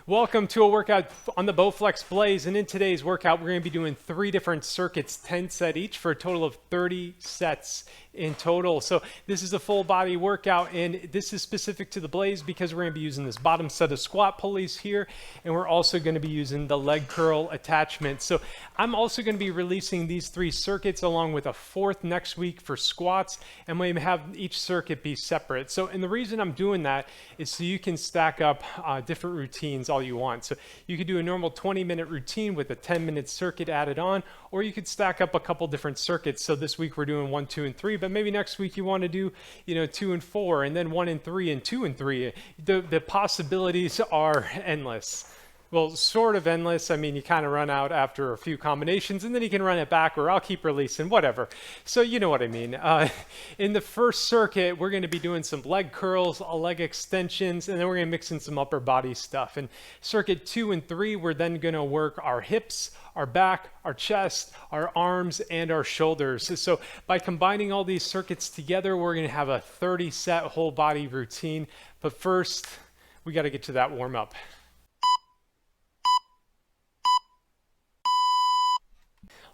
Welcome to a workout on the Bowflex Blaze, and in today's workout we're going to be doing 3 different circuits, 10 set each, for a total of 30 sets in total. So this is a full body workout, and this is specific to the Blaze because we're going to be using this bottom set of squat pulleys here, and we're also going to be using the leg curl attachment. So I'm also going to be releasing these 3 circuits along with a 4th next week for squats, and we have each circuit be separate. So, and the reason I'm doing that is so you can stack up different routines all you want. So you could do a normal 20-minute routine with a 10-minute circuit added on, or you could stack up a couple different circuits. So this week we're doing 1, 2, and 3, but maybe next week you want to do, 2 and 4, and then 1 and 3, and 2 and 3. The possibilities are endless. Well, sort of endless. I mean, you kind of run out after a few combinations, and then you can run it back, or I'll keep releasing, whatever. So you know what I mean. In the first circuit, we're going to be doing some leg curls, leg extensions, and then we're going to mix in some upper body stuff. And circuit 2 and 3, we're then going to work our hips, our back, our chest, our arms, and our shoulders. So by combining all these circuits together, we're going to have a 30-set whole body routine. But first, we got to get to that warm up.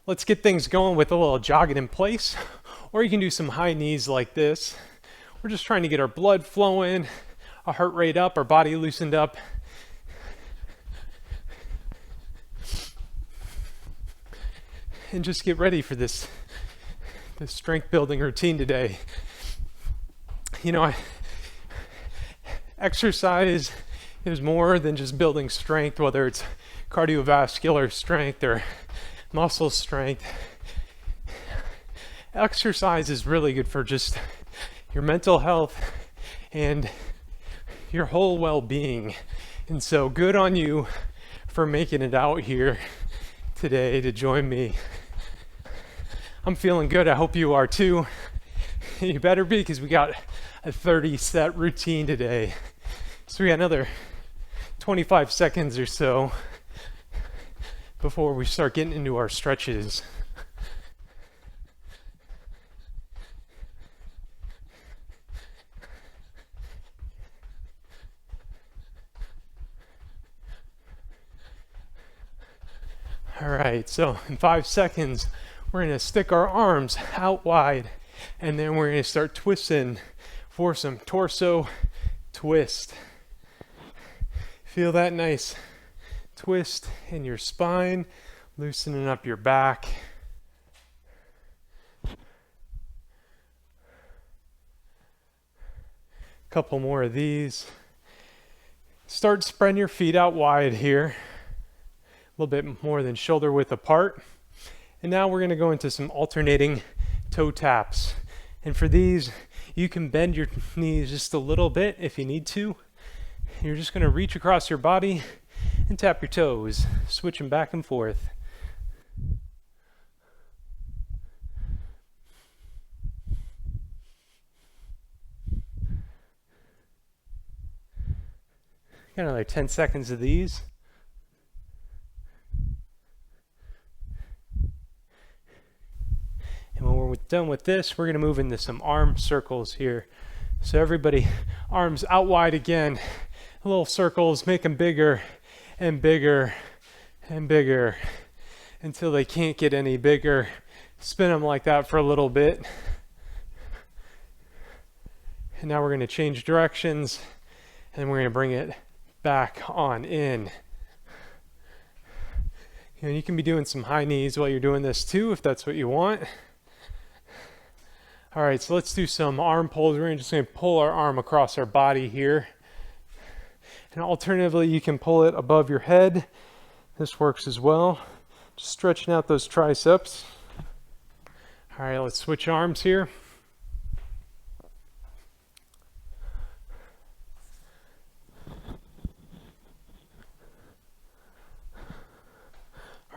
Let's get things going with a little jogging in place, or you can do some high knees like this. We're just trying to get our blood flowing, our heart rate up, our body loosened up. And just get ready for this strength building routine today. Exercise is more than just building strength, whether it's cardiovascular strength or muscle strength. Exercise is really good for just your mental health and your whole well-being. And so good on you for making it out here today to join me. I'm feeling good. I hope you are too. You better be, because we got a 30 set routine today. So we got another 25 seconds or so before we start getting into our stretches. All right, so in 5 seconds, we're gonna stick our arms out wide, and then we're gonna start twisting for some torso twist. Feel that nice twist in your spine, loosening up your back. Couple more of these. Start spreading your feet out wide here, a little bit more than shoulder width apart. And now we're going to go into some alternating toe taps. And for these, you can bend your knees just a little bit if you need to. You're just going to reach across your body and tap your toes, switching back and forth. Got another 10 seconds of these. And when we're done with this, we're going to move into some arm circles here. So everybody, arms out wide again. Little circles, make them bigger and bigger and bigger until they can't get any bigger. Spin them like that for a little bit. And now we're going to change directions, and we're going to bring it back on in. You can be doing some high knees while you're doing this too, if that's what you want. All right, so let's do some arm pulls. We're just going to pull our arm across our body here. And alternatively, you can pull it above your head. This works as well. Just stretching out those triceps. All right, let's switch arms here.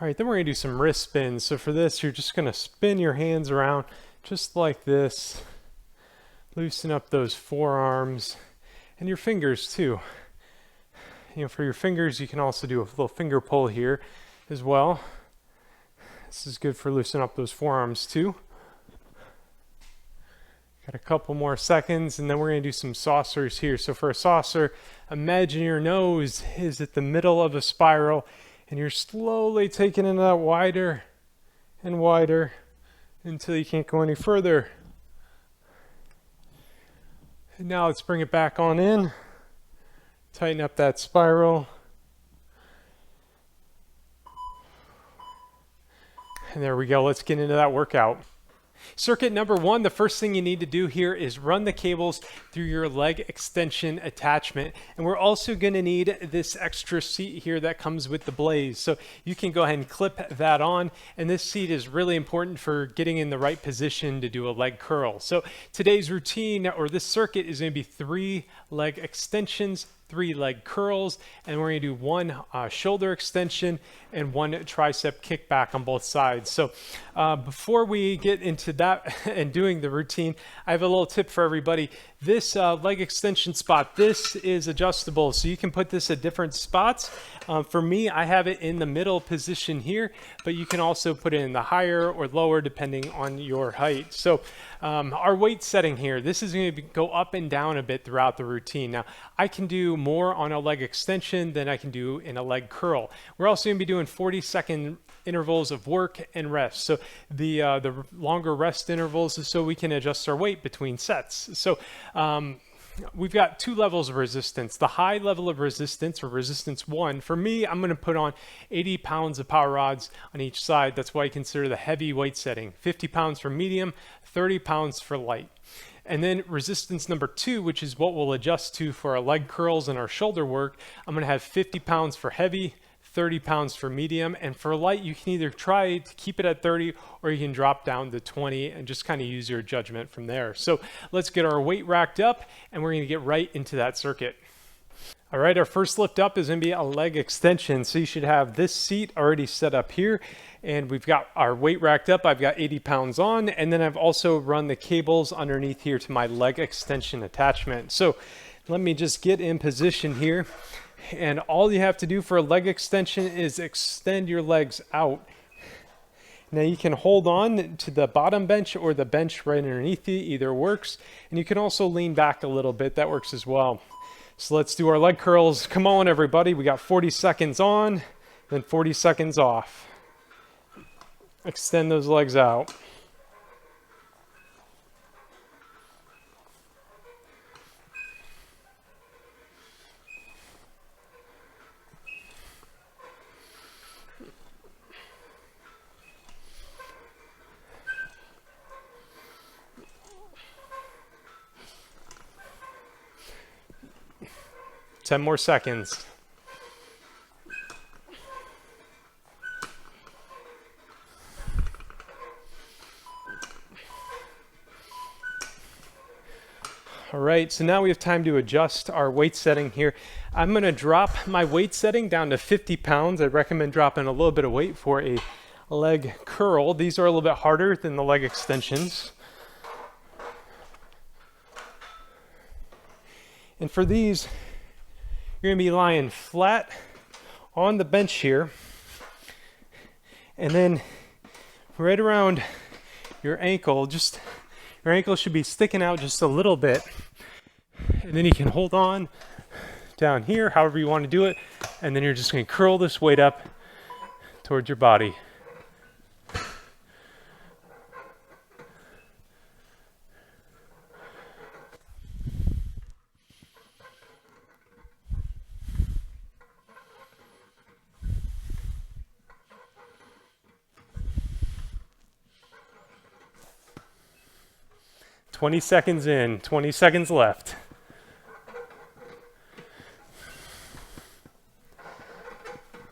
All right, then we're going to do some wrist spins. So for this, you're just going to spin your hands around just like this. Loosen up those forearms and your fingers too. For your fingers, you can also do a little finger pull here as well. This is good for loosening up those forearms too. Got a couple more seconds, and then we're going to do some saucers here. So for a saucer, imagine your nose is at the middle of a spiral, and you're slowly taking it out wider and wider until you can't go any further. And now let's bring it back on in. Tighten up that spiral. And there we go. Let's get into that workout. Circuit number 1, the first thing you need to do here is run the cables through your leg extension attachment. And we're also going to need this extra seat here that comes with the blaze. So you can go ahead and clip that on. And this seat is really important for getting in the right position to do a leg curl. So today's routine, or this circuit, is going to be 3 leg extensions, 3 leg curls, and we're going to do 1 shoulder extension and 1 tricep kickback on both sides. So before we get into that and doing the routine, I have a little tip for everybody. This leg extension spot, this is adjustable, so you can put this at different spots. For me, I have it in the middle position here, but you can also put it in the higher or lower depending on your height. So our weight setting here, this is going to go up and down a bit throughout the routine. Now, I can do more on a leg extension than I can do in a leg curl. We're also going to be doing 40-second intervals of work and rest. So the longer rest intervals is so we can adjust our weight between sets. So we've got 2 levels of resistance. The high level of resistance, or resistance 1, for me, I'm going to put on 80 pounds of power rods on each side. That's why I consider the heavy weight setting. 50 pounds for medium, 30 pounds for light. And then resistance number 2, which is what we'll adjust to for our leg curls and our shoulder work, I'm going to have 50 pounds for heavy, 30 pounds for medium, and for light, you can either try to keep it at 30 or you can drop down to 20 and just kind of use your judgment from there. So let's get our weight racked up and we're going to get right into that circuit. All right, our first lift up is going to be a leg extension. So you should have this seat already set up here, and we've got our weight racked up. I've got 80 pounds on, and then I've also run the cables underneath here to my leg extension attachment. So let me just get in position here. And all you have to do for a leg extension is extend your legs out. Now you can hold on to the bottom bench or the bench right underneath you, either works. And you can also lean back a little bit, that works as well. So let's do our leg curls. Come on everybody, we got 40 seconds on, then 40 seconds off. Extend those legs out. Ten more seconds. All right, so now we have time to adjust our weight setting here. I'm going to drop my weight setting down to 50 pounds. I recommend dropping a little bit of weight for a leg curl. These are a little bit harder than the leg extensions. And for these, you're going to be lying flat on the bench here, and then right around your ankle, your ankle should be sticking out just a little bit, and then you can hold on down here however you want to do it, and then you're just going to curl this weight up towards your body. "20 seconds in, 20 seconds left."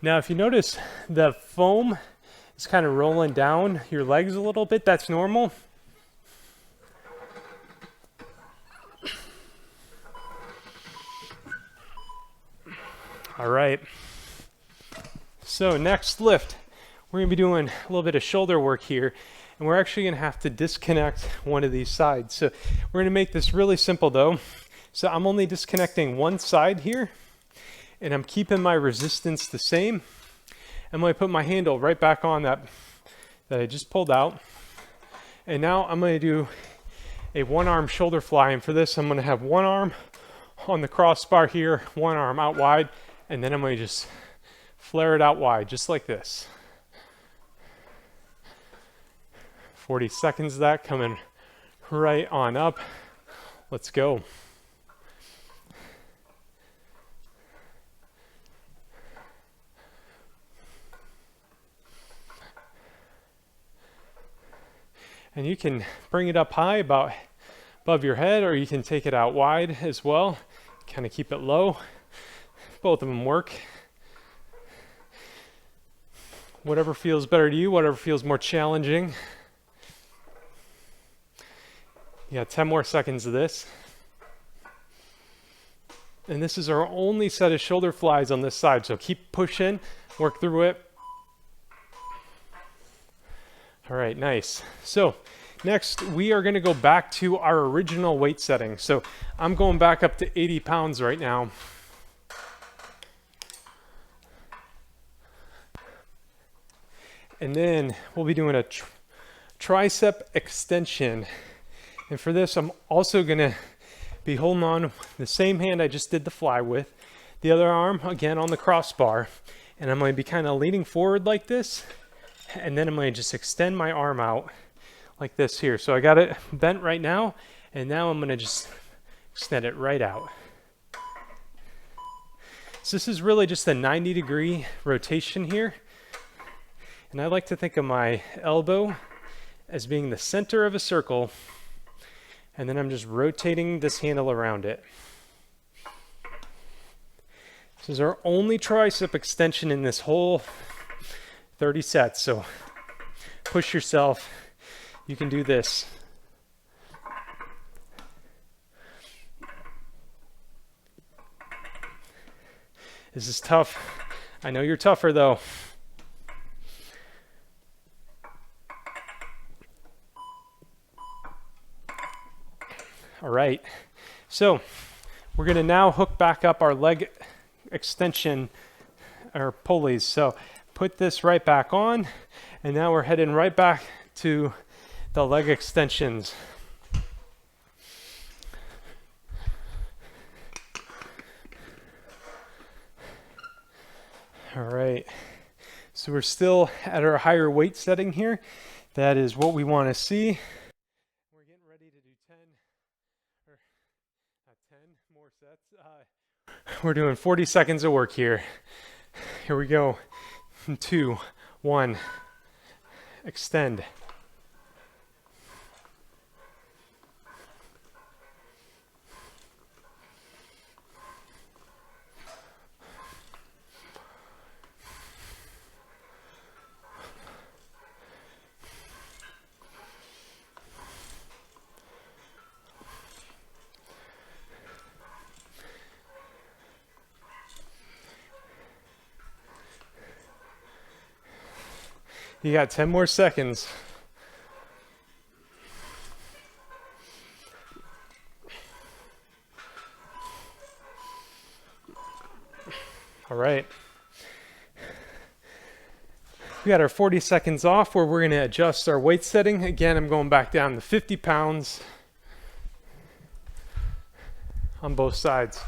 Now, if you notice the foam is kind of rolling down your legs a little bit, that's normal. All right. So next lift, we're going to be doing a little bit of shoulder work here. And we're actually going to have to disconnect one of these sides. So we're going to make this really simple though. So I'm only disconnecting one side here, and I'm keeping my resistance the same. I'm going to put my handle right back on that I just pulled out. And now I'm going to do a one-arm shoulder fly. And for this, I'm gonna have one arm on the crossbar here, one arm out wide, and then I'm gonna just flare it out wide, just like this. 40 seconds of that, coming right on up. Let's go. And you can bring it up high about above your head, or you can take it out wide as well. Kind of keep it low. Both of them work. Whatever feels better to you, whatever feels more challenging. You got 10 more seconds of this. And this is our only set of shoulder flies on this side, so keep pushing, work through it. All right, nice. So next we are going to go back to our original weight setting. So I'm going back up to 80 pounds right now. And then we'll be doing a tricep extension. And for this, I'm also going to be holding on the same hand I just did the fly with. The other arm, again, on the crossbar. And I'm going to be kind of leaning forward like this. And then I'm going to just extend my arm out like this here. So I got it bent right now, and now I'm going to just extend it right out. So this is really just a 90-degree rotation here. And I like to think of my elbow as being the center of a circle, and then I'm just rotating this handle around it. This is our only tricep extension in this whole 30 sets, so push yourself. You can do this. This is tough. I know you're tougher though. All right, so we're gonna now hook back up our leg extension, or pulleys. So put this right back on, and now we're heading right back to the leg extensions. All right, so we're still at our higher weight setting here. That is what we want to see. We're getting ready to do 10, or not 10 more sets. We're doing 40 seconds of work here. Here we go. 2, 1, extend. You got 10 more seconds. All right. We got our 40 seconds off where we're going to adjust our weight setting. Again, I'm going back down to 50 pounds on both sides.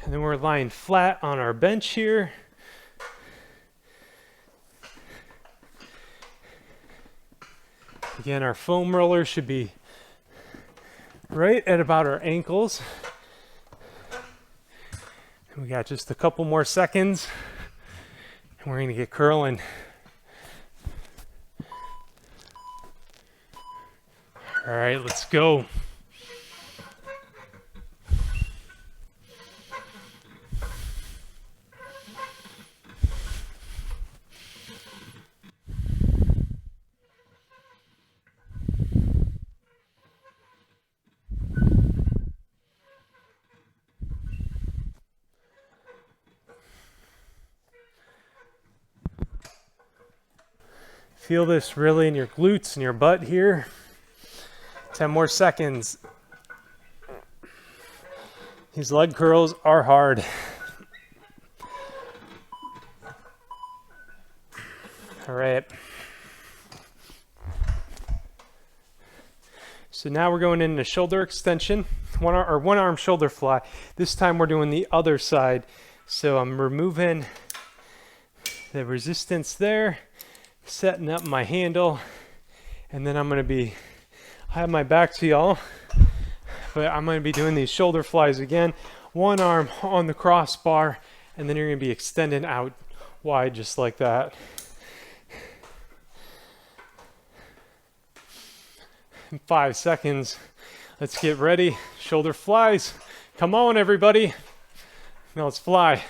And then we're lying flat on our bench here. Again, our foam roller should be right at about our ankles. And we got just a couple more seconds, and we're going to get curling. All right, let's go. Feel this really in your glutes and your butt here. 10 more seconds. These leg curls are hard. All right. So now we're going into shoulder extension, one arm shoulder fly. This time we're doing the other side. So I'm removing the resistance there, setting up my handle, and then I have my back to y'all, but I'm going to be doing these shoulder flies again. One arm on the crossbar, and then you're going to be extending out wide just like that. In 5 seconds, let's get ready. Shoulder flies. Come on, everybody. Now let's fly.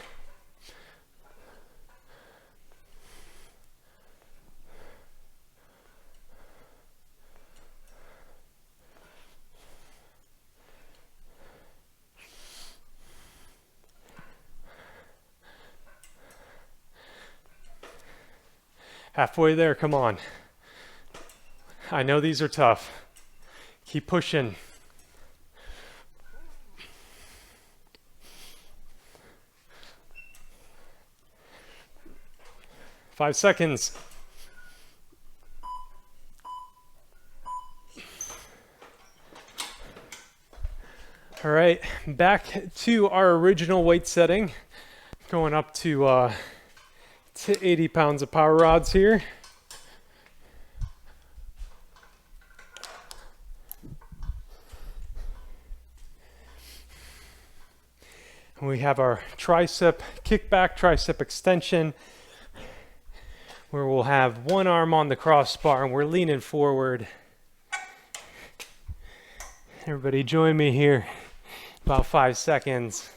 Halfway there, come on. I know these are tough. Keep pushing. Five seconds. All right, back to our original weight setting. Going up to 80 pounds of power rods here. And we have our tricep kickback, tricep extension, where we'll have one arm on the crossbar and we're leaning forward. Everybody join me here. About 5 seconds,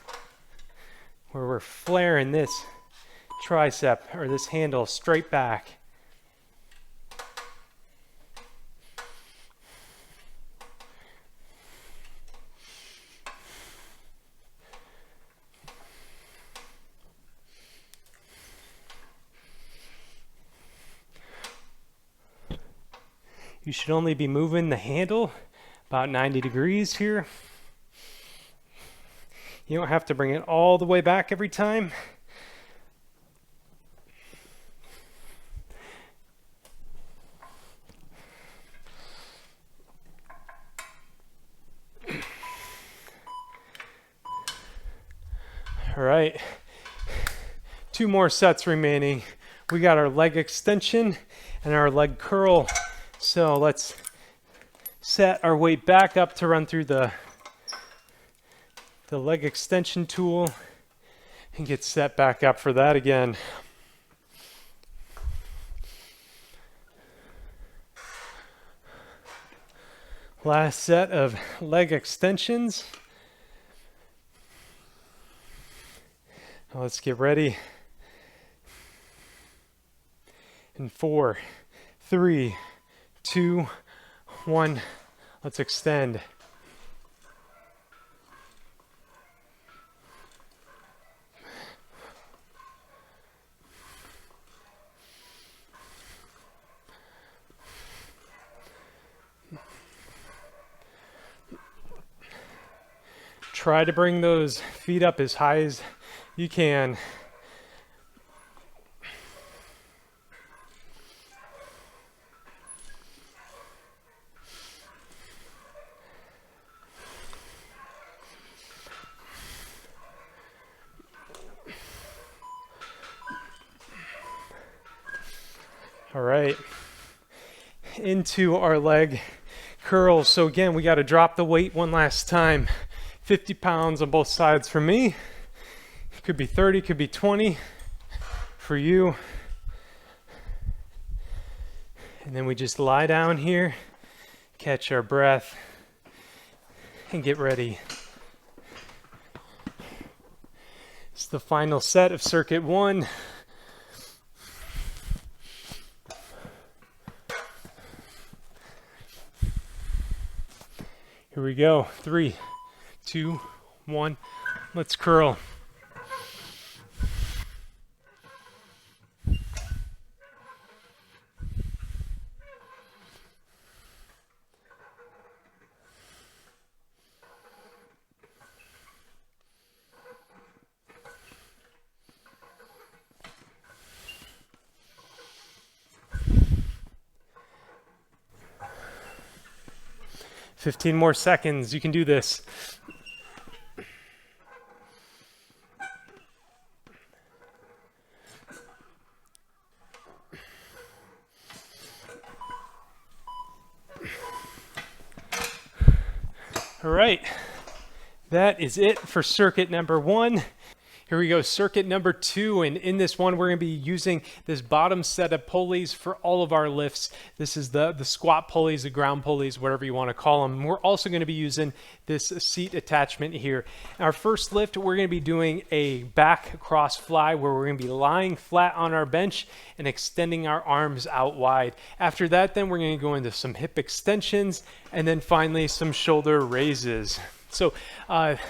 where we're flaring this tricep or this handle straight back. You should only be moving the handle about 90 degrees here. You don't have to bring it all the way back every time. All right, 2 more sets remaining. We got our leg extension and our leg curl. So let's set our weight back up to run through the leg extension tool and get set back up for that again. Last set of leg extensions. Now let's get ready. In 4, 3, 2, 1, let's extend. Try to bring those feet up as high as you can. All right, into our leg curls. So again, we got to drop the weight one last time. 50 pounds on both sides for me. Could be 30, could be 20 for you. And then we just lie down here, catch our breath, and get ready. It's the final set of circuit 1. Here we go. 3, 2, 1. Let's curl. 15 more seconds. You can do this. All right, that is it for circuit number 1. Here we go, circuit number 2, and in this one we're going to be using this bottom set of pulleys for all of our lifts. This is the squat pulleys, the ground pulleys, whatever you want to call them. We're also going to be using this seat attachment here. Our first lift, we're going to be doing a back cross fly where we're going to be lying flat on our bench and extending our arms out wide. After that, then we're going to go into some hip extensions and then finally some shoulder raises. So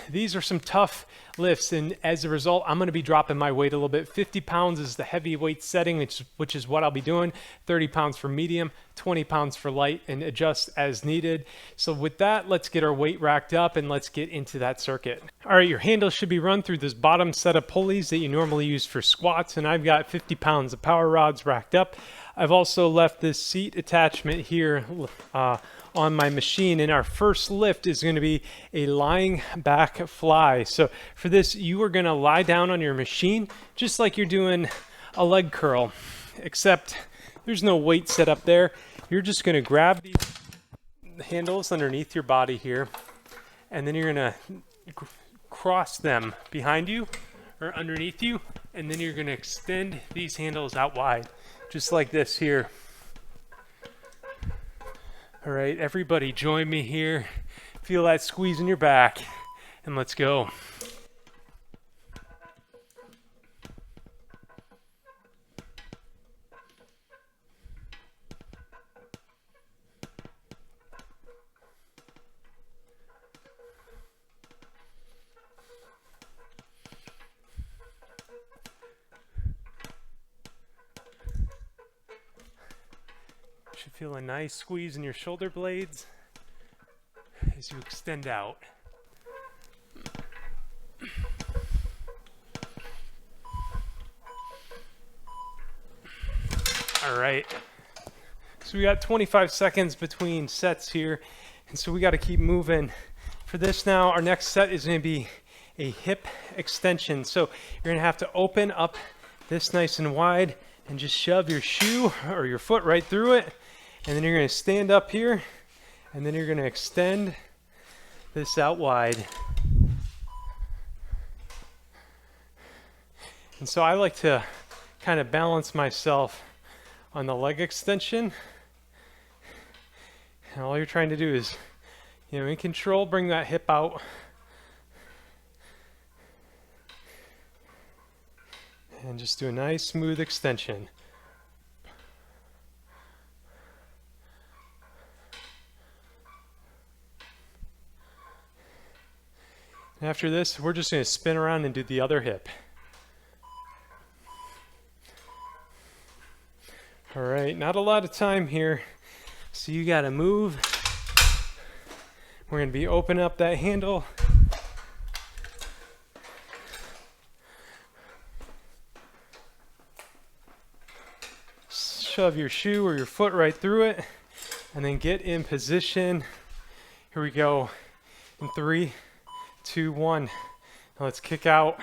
these are some tough lifts, and as a result, I'm going to be dropping my weight a little bit. 50 pounds is the heavy weight setting, which is what I'll be doing. 30 pounds for medium, 20 pounds for light, and adjust as needed. So with that, let's get our weight racked up and let's get into that circuit. All right, your handles should be run through this bottom set of pulleys that you normally use for squats, and I've got 50 pounds of power rods racked up. I've also left this seat attachment here on my machine, and our first lift is going to be a lying back fly. So for this, you are going to lie down on your machine just like you're doing a leg curl, except there's no weight set up there. You're just going to grab these handles underneath your body here, and then you're going to cross them behind you or underneath you, and then you're going to extend these handles out wide just like this here. All right, everybody join me here. Feel that squeeze in your back, and let's go. Should feel a nice squeeze in your shoulder blades as you extend out. All right, so we got 25 seconds between sets here, and so we got to keep moving. For this now, our next set is going to be a hip extension. So you're going to have to open up this nice and wide and just shove your shoe or your foot right through it. And then you're going to stand up here, and then you're going to extend this out wide. And so I like to kind of balance myself on the leg extension. And all you're trying to do is, in control, bring that hip out. And just do a nice smooth extension. After this, we're just going to spin around and do the other hip. All right, not a lot of time here, so you got to move. We're going to be open up that handle. Shove your shoe or your foot right through it, and then get in position. Here we go. In 3, 2, 1. Now let's kick out.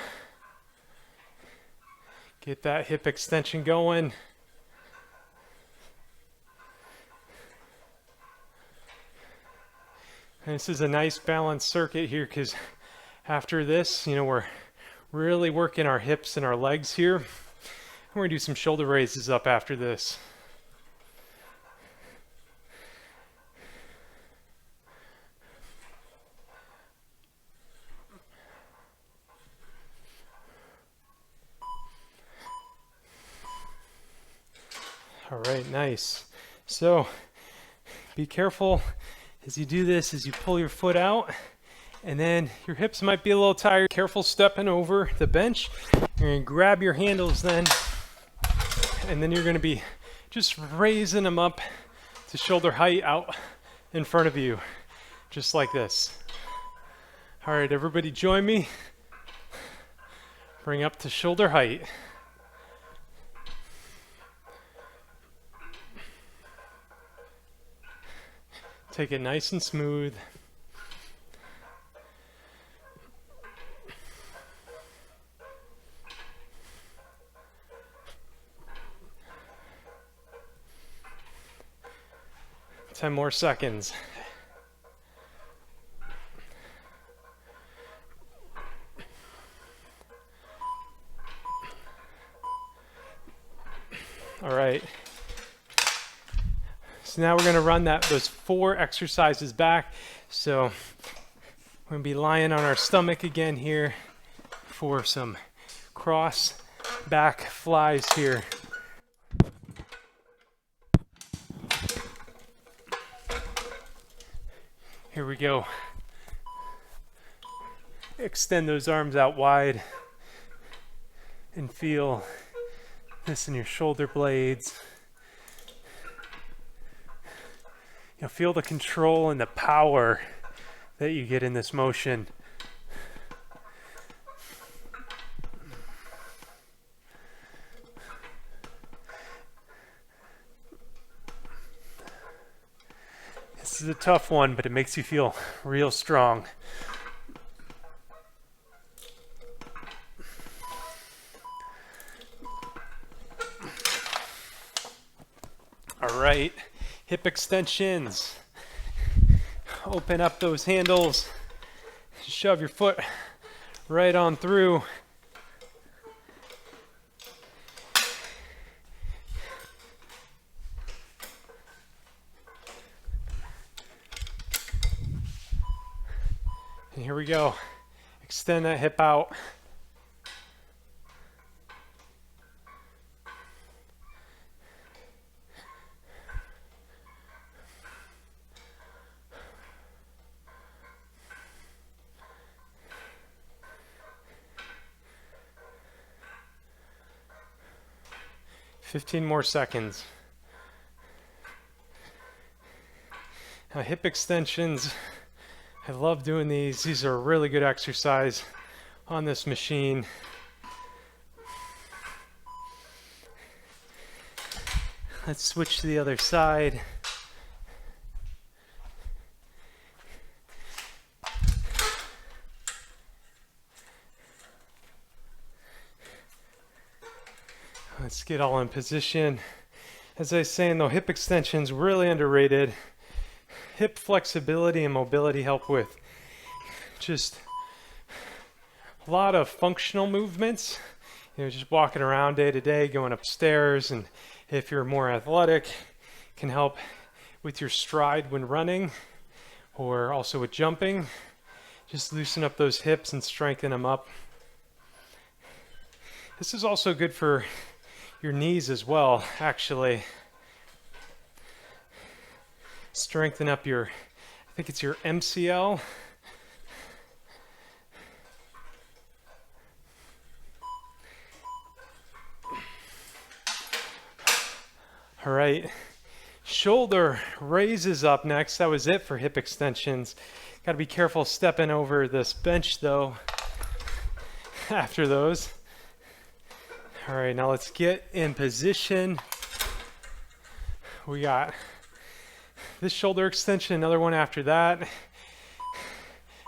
Get that hip extension going. And this is a nice balanced circuit here, because after this, we're really working our hips and our legs here. We're going to do some shoulder raises up after this. All right, nice. So be careful as you do this, as you pull your foot out, and then your hips might be a little tired. Careful stepping over the bench. You're going to grab your handles then, and then you're going to be just raising them up to shoulder height out in front of you, just like this. All right, everybody join me. Bring up to shoulder height. Take it nice and smooth. Ten more seconds. All right. So now we're going to run those 4 exercises back. So we're going to be lying on our stomach again here for some cross back flies here. Here we go. Extend those arms out wide and feel this in your shoulder blades. You'll feel the control and the power that you get in this motion. This is a tough one, but it makes you feel real strong. All right, hip extensions. Open up those handles. Shove your foot right on through. And here we go. Extend that hip out. Fifteen more seconds. Now, hip extensions, I love doing these. These are a really good exercise on this machine. Let's switch to the other side. Let's get all in position. As I was saying though, hip extensions really underrated. Hip flexibility and mobility help with just a lot of functional movements. You know, just walking around day to day, going upstairs, and if you're more athletic, can help with your stride when running, or also with jumping. Just loosen up those hips and strengthen them up. This is also good for your knees as well, actually. Strengthen up your, I think it's your MCL. All right, shoulder raises up next. That was it for hip extensions. Got to be careful stepping over this bench though after those. All right, now let's get in position. We got this shoulder extension, another one after that,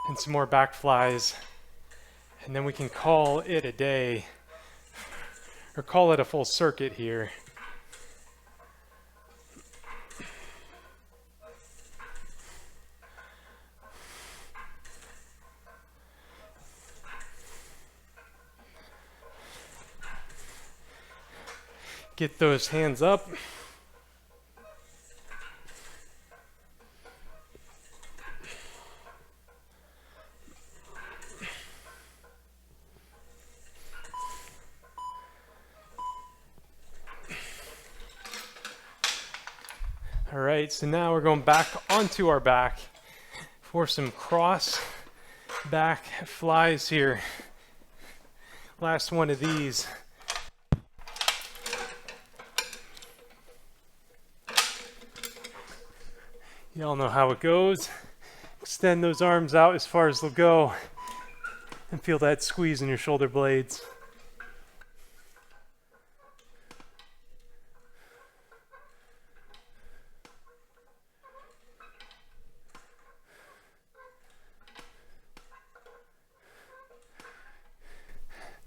and some more back flies. And then we can call it a day, or call it a full circuit here. Get those hands up. All right, so now we're going back onto our back for some cross back flies here. Last one of these. You all know how it goes. Extend those arms out as far as they'll go and feel that squeeze in your shoulder blades.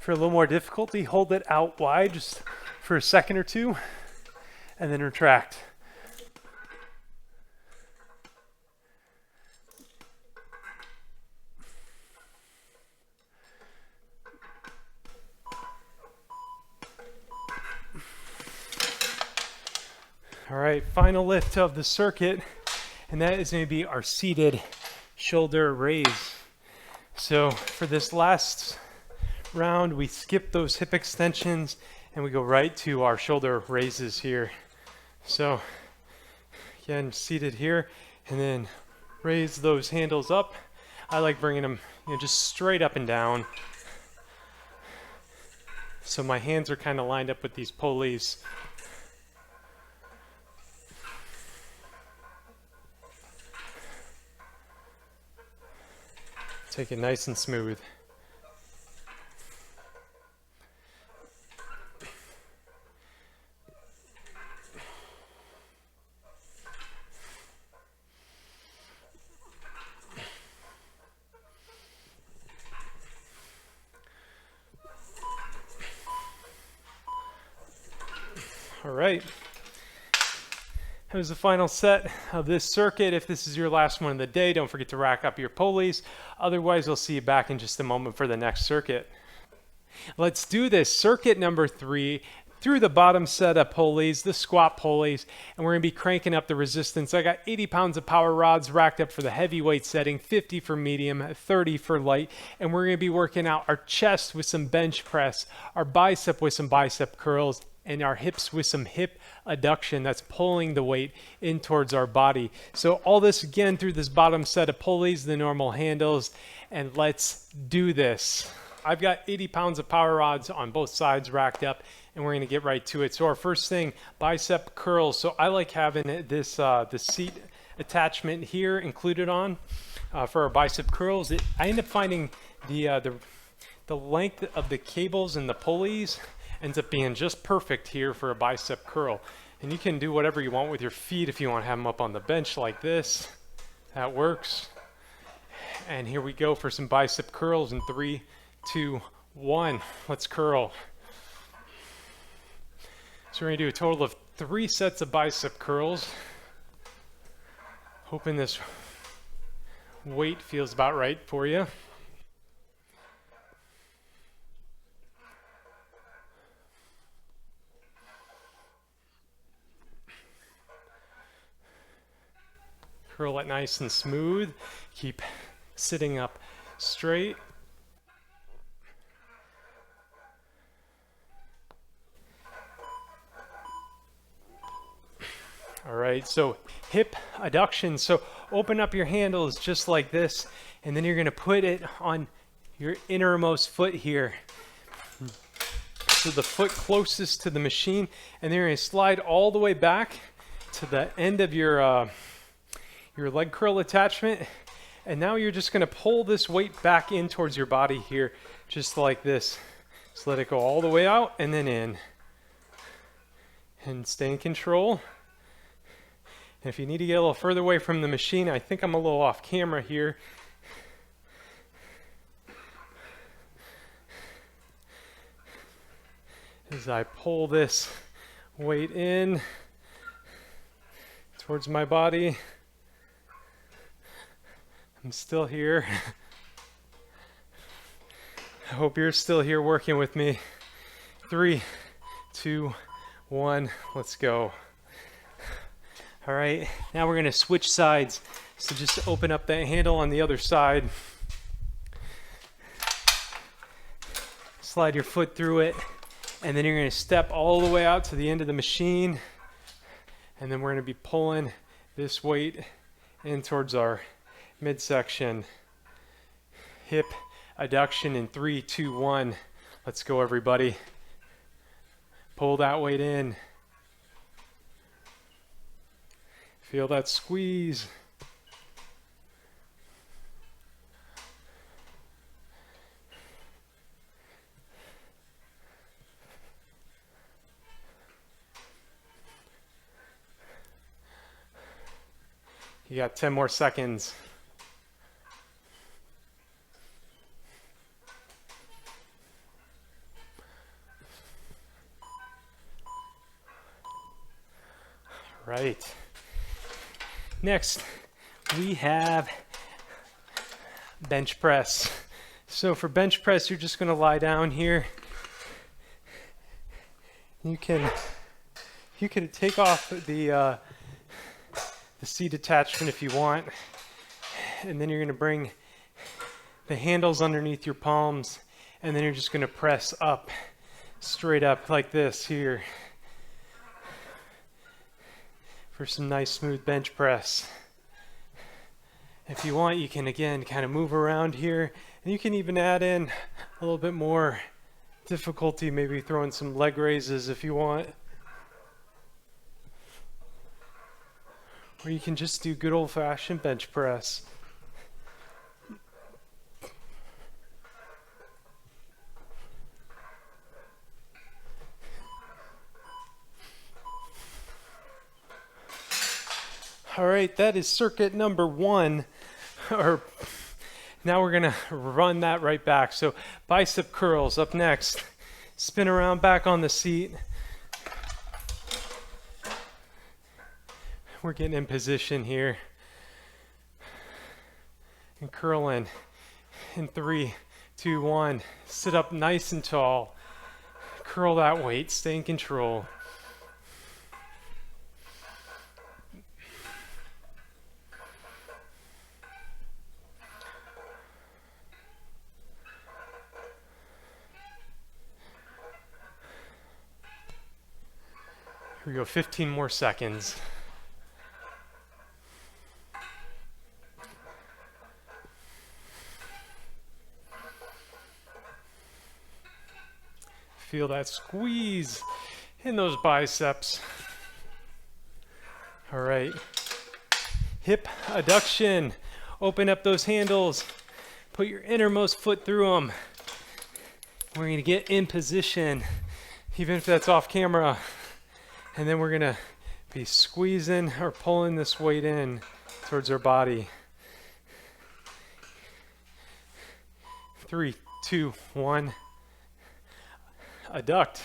For a little more difficulty, hold it out wide just for a second or two, and then retract. All right, final lift of the circuit, and that is going to be our seated shoulder raise. So for this last round, we skip those hip extensions and we go right to our shoulder raises here. So again, seated here, and then raise those handles up. I like bringing them, just straight up and down. So my hands are kind of lined up with these pulleys. Take it nice and smooth. All right. That was the final set of this circuit. If this is your last one of the day, don't forget to rack up your pulleys. Otherwise, we'll see you back in just a moment for the next circuit. Let's do this. Circuit number 3 through the bottom set of pulleys, the squat pulleys, and we're going to be cranking up the resistance. I got 80 pounds of power rods racked up for the heavyweight setting, 50 for medium, 30 for light, and we're going to be working out our chest with some bench press, our bicep with some bicep curls, and our hips with some hip adduction. That's pulling the weight in towards our body. So all this again through this bottom set of pulleys, the normal handles, and let's do this. I've got 80 pounds of power rods on both sides racked up, and we're gonna get right to it. So our first thing, bicep curls. So I like having this the seat attachment here included on for our bicep curls. I end up finding the length of the cables and the pulleys ends up being just perfect here for a bicep curl. And you can do whatever you want with your feet. If you want to have them up on the bench like this, that works. And here we go for some bicep curls in 3, 2, 1. Let's curl. So we're going to do a total of 3 sets of bicep curls. Hoping this weight feels about right for you. Curl it nice and smooth. Keep sitting up straight. All right, so hip adduction. So open up your handles just like this, and then you're gonna put it on your innermost foot here. So the foot closest to the machine, and then you're gonna slide all the way back to the end of your leg curl attachment, and now you're just going to pull this weight back in towards your body here, just like this. Just let it go all the way out and then in, and stay in control. And if you need to get a little further away from the machine, I think I'm a little off camera here. As I pull this weight in towards my body. I'm still here. I hope you're still here working with me. 3, 2, 1, let's go. All right, now we're gonna switch sides. So just open up that handle on the other side. Slide your foot through it, and then you're gonna step all the way out to the end of the machine, and then we're gonna be pulling this weight in towards our midsection. Hip adduction in 3, 2, 1. Let's go, everybody. Pull that weight in. Feel that squeeze. You got 10 more seconds. right. Next, we have bench press. So for bench press, you're just going to lie down here. You can take off the seat attachment if you want, and then you're going to bring the handles underneath your palms, and then you're just going to press up, straight up like this here, for some nice smooth bench press. If you want, you can again kind of move around here, and you can even add in a little bit more difficulty, maybe throwing some leg raises if you want. Or you can just do good old-fashioned bench press. All right, that is circuit number 1. Now we're gonna run that right back. So bicep curls up next. Spin around back on the seat. We're getting in position here. And curling in 3, 2, 1. Sit up nice and tall. Curl that weight, stay in control. Here we go, 15 more seconds. Feel that squeeze in those biceps. All right. Hip adduction. Open up those handles. Put your innermost foot through them. We're going to get in position, even if that's off camera. And then we're going to be squeezing or pulling this weight in towards our body. 3, 2, 1. Adduct.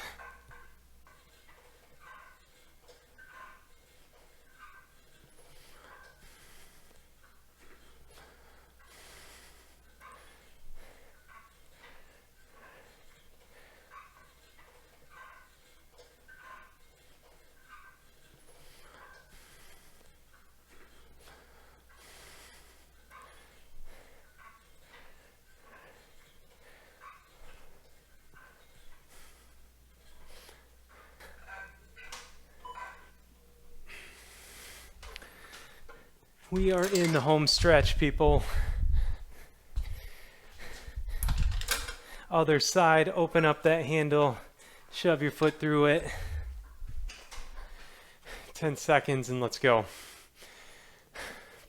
We are in the home stretch, people. Other side, open up that handle, shove your foot through it. 10 seconds and let's go.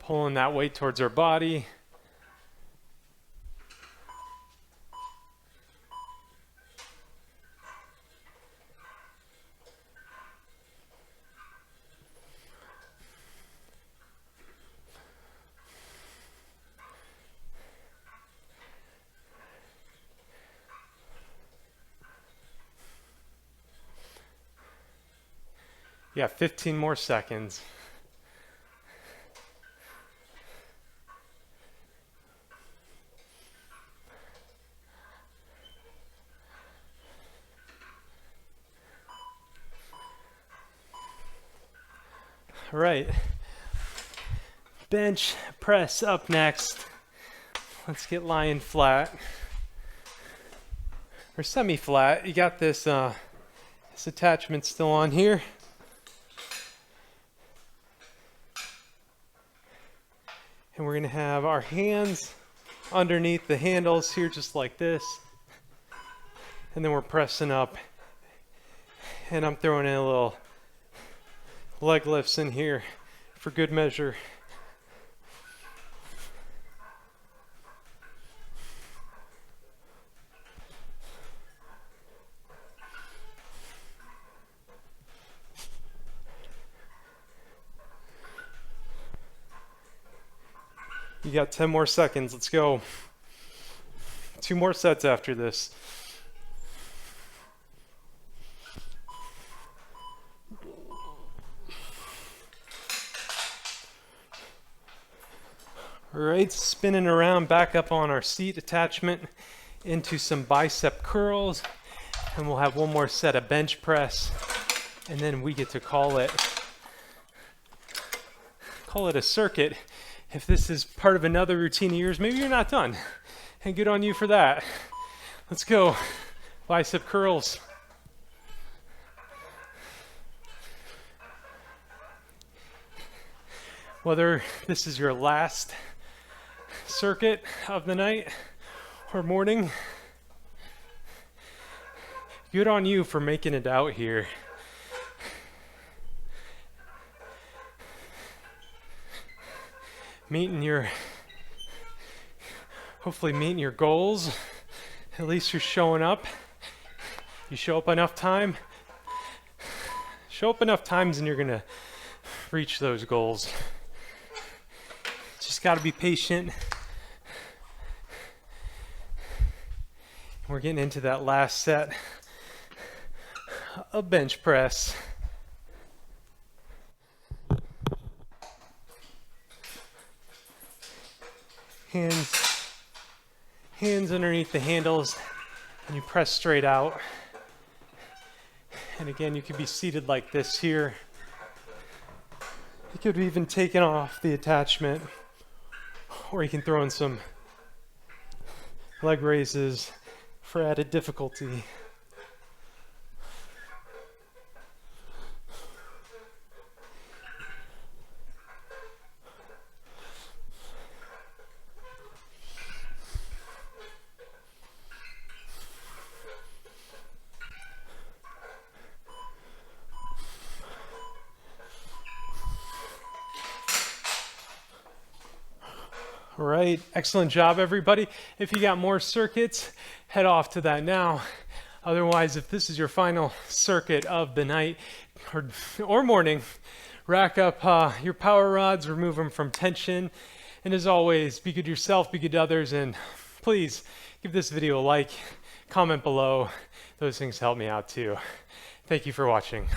Pulling that weight towards our body. Yeah, 15 more seconds. All right. Bench press up next. Let's get lying flat. Or semi-flat. You got this attachment still on here. And we're going to have our hands underneath the handles here just like this. And then we're pressing up. And I'm throwing in a little leg lifts in here for good measure. You got 10 more seconds. Let's go. 2 more sets after this. All right, spinning around back up on our seat attachment into some bicep curls, and we'll have one more set of bench press, and then we get to call it a circuit. If this is part of another routine of yours, maybe you're not done, and good on you for that. Let's go, bicep curls. Whether this is your last circuit of the night or morning, good on you for making it out here. Hopefully meeting your goals. At least you're showing up. You show up enough times and you're gonna reach those goals. Just got to be patient. We're getting into that last set of bench press. Hands underneath the handles, and you press straight out. And again, you could be seated like this here. You could be even taken off the attachment, or you can throw in some leg raises for added difficulty. All right, excellent job, everybody. If you got more circuits, head off to that now. Otherwise, if this is your final circuit of the night or morning, rack up your power rods, remove them from tension. And as always, be good to yourself, be good to others, and please give this video a like, comment below. Those things help me out too. Thank you for watching.